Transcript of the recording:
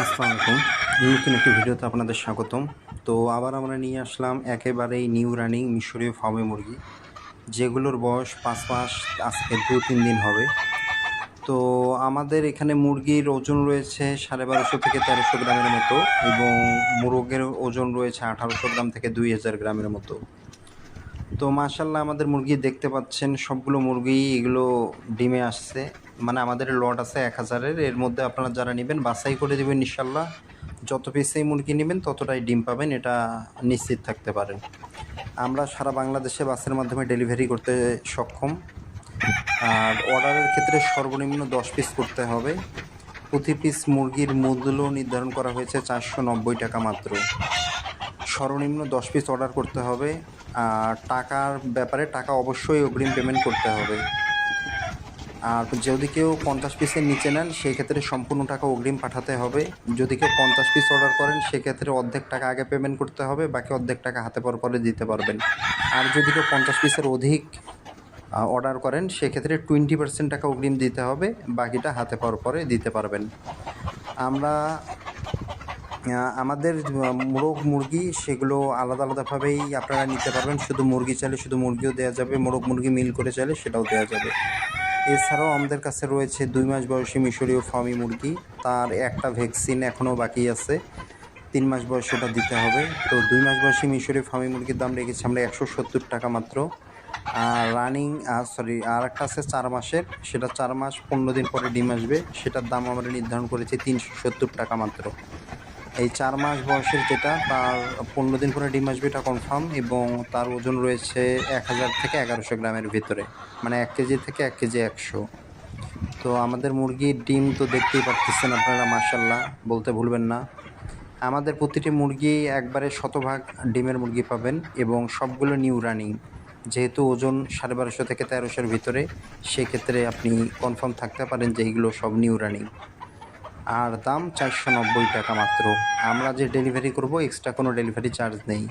আসসালামু আলাইকুম। নতুন একটি ভিডিওতে আপনাদের স্বাগতম। তো আবার আমরা নিয়ে আসলাম একেবারেই নিউ রানিং মিশরীয় ফার্মে মুরগি, যেগুলোর বয়স 5 মাস, আজকে 2-3 দিন হবে। তো আমাদের এখানে মুরগির ওজন রয়েছে 1250 থেকে 1300 গ্রামের মতো, এবং মোরগের ওজন রয়েছে 1800 গ্রাম থেকে 2000 গ্রামের মতো। তো মাশাআল্লাহ আমাদের মুরগি দেখতে পাচ্ছেন, সবগুলো মুরগি এগুলো ডিমে আসছে। মানে আমাদের লট আছে 1000-এর, এর মধ্যে আপনারা যারা নেবেন বাছাই করে দেবেন ইনশাল্লাহ। যত পিসেই মুরগি নেবেন ততটাই ডিম পাবেন, এটা নিশ্চিত থাকতে পারেন। আমরা সারা বাংলাদেশে বাসের মাধ্যমে ডেলিভারি করতে সক্ষম। আর অর্ডারের ক্ষেত্রে সর্বনিম্ন 10 পিস করতে হবে। প্রতি পিস মুরগির মূল্য নির্ধারণ করা হয়েছে 490 টাকা মাত্র। সর্বনিম্ন 10 পিস অর্ডার করতে হবে। আর টাকার ব্যাপারে টাকা অবশ্যই অগ্রিম পেমেন্ট করতে হবে। আর যদি কেউ 50 পিসের নিচে নেন সেক্ষেত্রে সম্পূর্ণ টাকা অগ্রিম পাঠাতে হবে। যদি কেউ 50 পিস অর্ডার করেন সেক্ষেত্রে অর্ধেক টাকা আগে পেমেন্ট করতে হবে, বাকি অর্ধেক টাকা হাতে পাওয়ার পরে দিতে পারবেন। আর যদি কেউ 50 পিসের অধিক অর্ডার করেন সেক্ষেত্রে 20% টাকা অগ্রিম দিতে হবে, বাকিটা হাতে পাওয়ার পরে দিতে পারবেন। আমরা আমাদের মোরগ মুরগি সেগুলো আলাদা আলাদাভাবেই আপনারা নিতে পারবেন। শুধু মুরগি চাইলে শুধু মুরগিও দেওয়া যাবে, মোরগ মুরগি মিল করে চাইলে সেটাও দেওয়া যাবে। এছাড়াও আমাদের কাছে রয়েছে 2 মাস বয়সী মিশরীয় ফার্মি মুরগি, তার একটা ভ্যাকসিন এখনও বাকি আছে, 3 মাস বয়স সেটা দিতে হবে। তো 2 মাস বয়সী মিশরীয় ফার্মি মুরগির দাম রেখেছি আমরা 170 টাকা মাত্র। আর রানিং আর একটা আছে 4 মাসের, সেটা 4 মাস 15 দিন পরে ডিম আসবে, সেটার দাম আমরা নির্ধারণ করেছি 370 টাকা মাত্র। এই 4 মাস বয়সের যেটা, তার 15 দিন পরে ডিম আসবে, এটা কনফার্ম, এবং তার ওজন রয়েছে 1000 থেকে 1100 গ্রামের ভিতরে, মানে 1 কেজি থেকে 1 কেজি 100। তো আমাদের মুরগির ডিম তো দেখতেই পাচ্ছেন আপনারা, মাশাআল্লাহ বলতে ভুলবেন না। আমাদের প্রতিটি মুরগি একবারে শতভাগ ডিমের মুরগি পাবেন, এবং সবগুলো নিউ রানিং। যেহেতু ওজন 1250 থেকে 1300-এর ভিতরে, সেক্ষেত্রে আপনি কনফার্ম থাকতে পারেন যে এইগুলো সব নিউ রানিং। আর দাম 490 টাকা মাত্র। আমরা যে ডেলিভারি করব, এক্সট্রা কোনো ডেলিভারি চার্জ নেই।